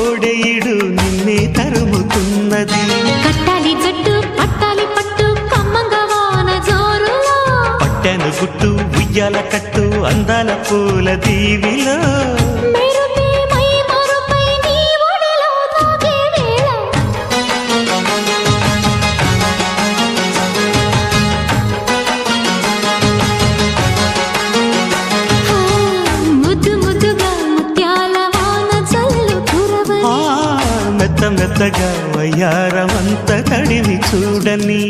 కోడెయిడు నిన్నే తరుముతున్నది. కట్టాలి జట్టు పట్టాలి పట్టు కమ్మంగా వాన జోరులో, పట్టెను గుట్టు ఉయ్యాల కట్టు అందాల పూల దీవిలో. మెరుపే మై మరుపై నీ ఒడిలో తాగే వేళ, ముద్దు ముద్దుగా ముత్యాల వాన చల్లు కురవని, మెత్త మెత్తగా వయ్యారమంత తడివి చూడని.